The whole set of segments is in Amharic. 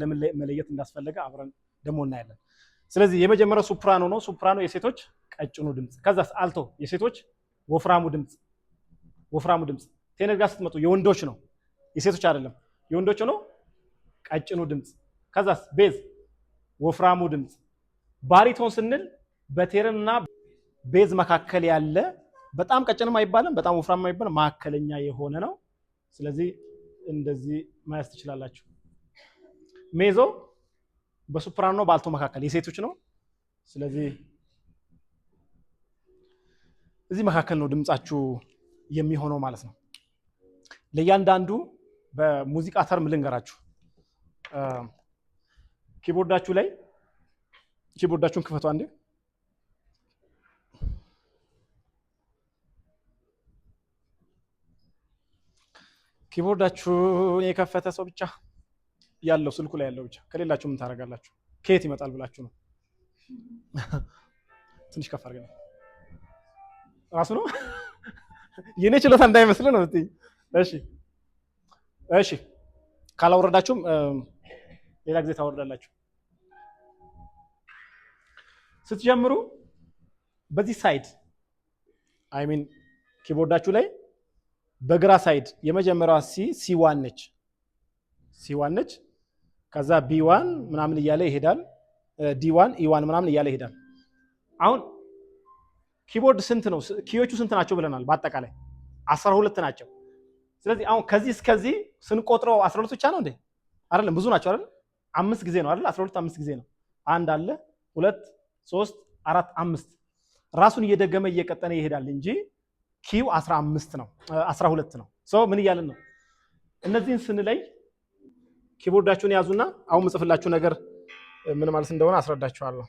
ለምን መለየት እንዳስፈልገ አብረን ደሞ እናያለን። ስለዚህ የመጀመሪያው ሶፕራኖ ነው። ሶፕራኖ የሴቶች ቀጭኑ ድምጽ። ከዛስ አልቶ የሴቶች ወፍራሙ ድምጽ። ቴነር ጋር ስትመጡ የወንዶች ነው የሴቶች አይደለም፣ የወንዶች ነው ቀጭኑ ድምጽ። ከዛስ ቤዝ ወፍራሙ ድምጽ። ባሪቶን ስንል በቴነርና ቤዝ መካከል ያለ በጣም ቀጭንም አይባልም በጣም ወፍራም አይባልም መካከለኛ የሆነ ነው። ስለዚህ እንደዚህ ማየት ትችላላችሁ። ሜዞ በሶፕራኖ ባልቶ መካከል የሴቶች ነው። ስለዚህ እዚህ መካከል ነው ድምጻችሁ የሚሆነው ማለት ነው። ለእያንዳንዱ በሙዚቃ ተርም ልንገራችሁ። ኪቦርዳችሁ ላይ ኪቦርዳችሁን ክፈቱ አንዴ። ኪቦርዳችሁን የከፈተ ሰው ብቻ ያለው ስልኩ ላይ ያለው ብቻ፣ ከሌላችሁ ምን ታደርጋላችሁ? ከየት ይመጣል ብላችሁ ነው። ትንሽ ከፍ አድርገን ራሱ ነው የኔ ችሎታ እንዳይመስል ነው። እሺ ካላወረዳችሁም ሌላ ጊዜ ታወርዳላችሁ። ስትጀምሩ በዚህ ሳይድ አይ ሚን ኪቦርዳችሁ ላይ በግራ ሳይድ የመጀመሪያዋ ሲ1 ነች። ከዛ ቢ1 ምናምን እያለ ይሄዳል። ዲ1 ኢ1 ምናምን እያለ ይሄዳል። አሁን ኪቦርድ ስንት ነው? ኪዎቹ ስንት ናቸው ብለናል? በአጠቃላይ 12 ናቸው። ስለዚህ አሁን ከዚህ እስከዚህ ስንቆጥረው 12 ብቻ ነው እንዴ? አይደለም፣ ብዙ ናቸው አይደል? 5 ጊዜ ነው አይደል? 12 5 ጊዜ ነው። አንድ አለ 2 3 4 5 ራሱን እየደገመ እየቀጠነ ይሄዳል እንጂ ኪው 15 ነው 12 ነው። ምን እያልን ነው? እነዚህን ስንለይ ኪቦርዳችሁን ያዙና አሁን ምጽፍላችሁ ነገር ምን ማለት እንደሆነ አስረዳችኋለሁ።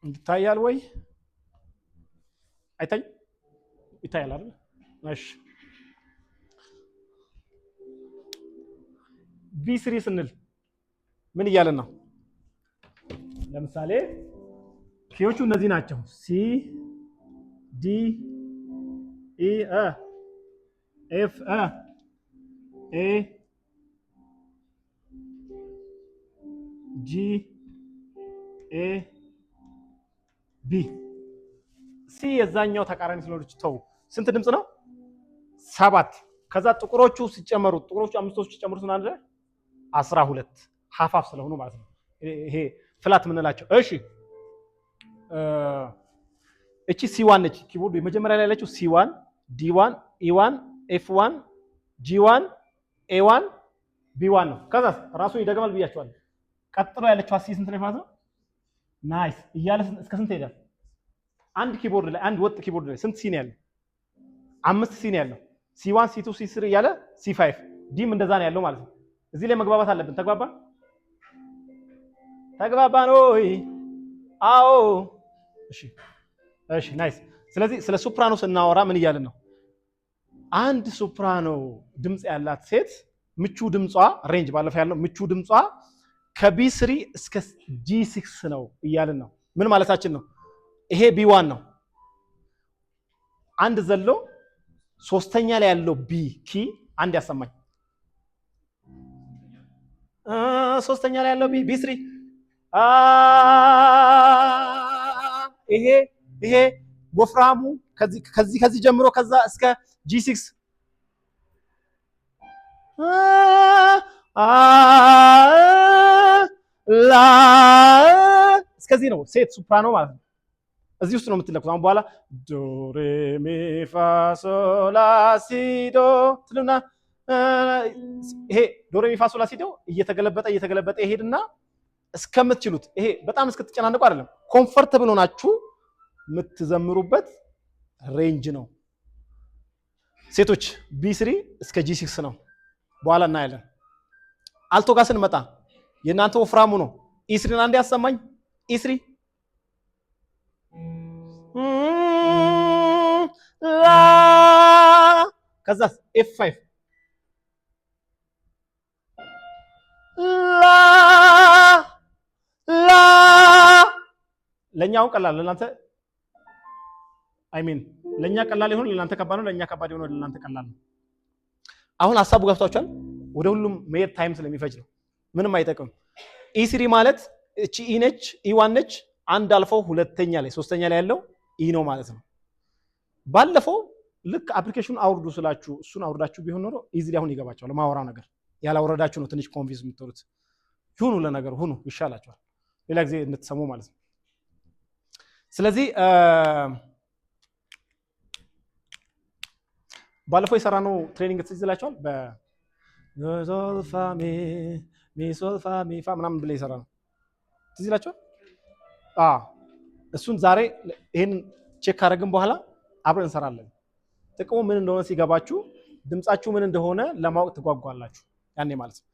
ይታያል ወይ? አይታይ? ይታያል አይደል? እሺ ቢ3 ስንል ምን እያለን ነው? ለምሳሌ ኪዎቹ እነዚህ ናቸው። ሲ ዲ ኢ ኤፍ ኤ ጂ ኤ ቢ። ሲ የዛኛው ተቃራኒ ስለሆነች ተው። ስንት ድምጽ ነው? 7። ከዛ ጥቁሮቹ አምስቶቹ ሲጨምሩት አንድ ላይ 12 ሀፋፍ ስለሆኑ ማለት ነው። ይሄ ፍላት የምንላቸው። እሺ እቺ ሲ1 ነች። ኪቦርዱ የመጀመሪያ ላይ ያለችው ሲ1 ዲ1 ኢ1 ኤፍ1 ጂ1 ኤ1 ቢ1 ነው። ከዛ ራሱ ይደገማል ብያቸዋለሁ። ቀጥሎ ያለችው ሲ ስንት ነው ማለት ነው? ናይስ እያለ እስከ ስንት ሄዳል? አንድ ኪቦርድ ላይ አንድ ወጥ ኪቦርድ ላይ ስንት ሲ ነው ያለው? 5 ሲ ነው ያለው። ሲ1 ሲ2 ሲ3 እያለ ሲ5 ዲም እንደዛ ነው ያለው ማለት ነው። እዚህ ላይ መግባባት አለብን። ተግባባን ወይ? አዎ። እሺ ናይስ። ስለዚህ ስለ ሶፕራኖ ስናወራ ምን እያልን ነው? አንድ ሶፕራኖ ድምጽ ያላት ሴት ምቹ ድምጿ ሬንጅ ባለፈው ያለው ምቹ ድምጿ ከቢ3 እስከ ጂ6 ነው እያልን ነው። ምን ማለታችን ነው? ይሄ ቢ1 ነው። አንድ ዘሎ ሶስተኛ ላይ ያለው ቢ ኪ አንድ ያሰማኝ። ሶስተኛ ላይ ያለው ቢ3 ይሄ ወፍራሙ ከዚህ ጀምሮ ከዛ እስከ ጂ6 እስከዚህ ነው ሴት ሶፕራኖ ማለት ነው። እዚህ ውስጥ ነው የምትለኩት። አሁን በኋላ ዶ ሬ ሚ ፋ ሶ ላ ሲ ዶ ትሉና ይሄ ዶ ሬ ሚ ፋ ሶ ላ ሲ ዶ እየተገለበጠ ይሄድና እስከምትችሉት ይሄ በጣም እስክትጨናነቁ አይደለም፣ ኮምፎርታብል ሆናችሁ የምትዘምሩበት ሬንጅ ነው። ሴቶች ቢ3 እስከ ጂ6 ነው። በኋላ እናያለን። አልቶ ጋር ስንመጣ የእናንተ ወፍራሙ ነው። ኢስሪን አንዴ ያሰማኝ ኢስሪ ላ ከዛ ኤፍ5 ላ ላ ለኛው ቀላል ለእናንተ አይሚን ለኛ ቀላል ይሁን ለእናንተ ከባድ ነው። ለኛ ከባድ ይሁን ለእናንተ ቀላል ነው። አሁን ሐሳቡ ገብቷችኋል? ወደ ሁሉም መሄድ ታይም ስለሚፈጅ ነው። ምንም አይጠቅም። ኢ3 ማለት እቺ ኢ ነች፣ ኢ1 ነች። አንድ አልፈው ሁለተኛ ላይ ሶስተኛ ላይ ያለው ኢ ነው ማለት ነው። ባለፈው ልክ አፕሊኬሽኑን አውርዱ ስላችሁ እሱን አውርዳችሁ ቢሆን ኖሮ ኢዚሊ አሁን ይገባችኋል። ማወራው ነገር ያላወረዳችሁ ነው ትንሽ ኮንፊውዝ የምትሆኑት። ይሁኑ ለነገሩ ሁኑ ይሻላችኋል፣ ሌላ ጊዜ እንድትሰሙ ማለት ነው። ስለዚህ ባለፈው የሰራነው ትሬኒንግ ትዝ ይላችኋል። በሶልፋ ሚ ሶልፋ ሚ ፋ ምናምን ብለ የሰራነው ትዝ ይላችኋል። እሱን ዛሬ ይሄን ቼክ ካደረግን በኋላ አብረን እንሰራለን። ጥቅሙ ምን እንደሆነ ሲገባችሁ ድምጻችሁ ምን እንደሆነ ለማወቅ ትጓጓላችሁ ያኔ ማለት ነው።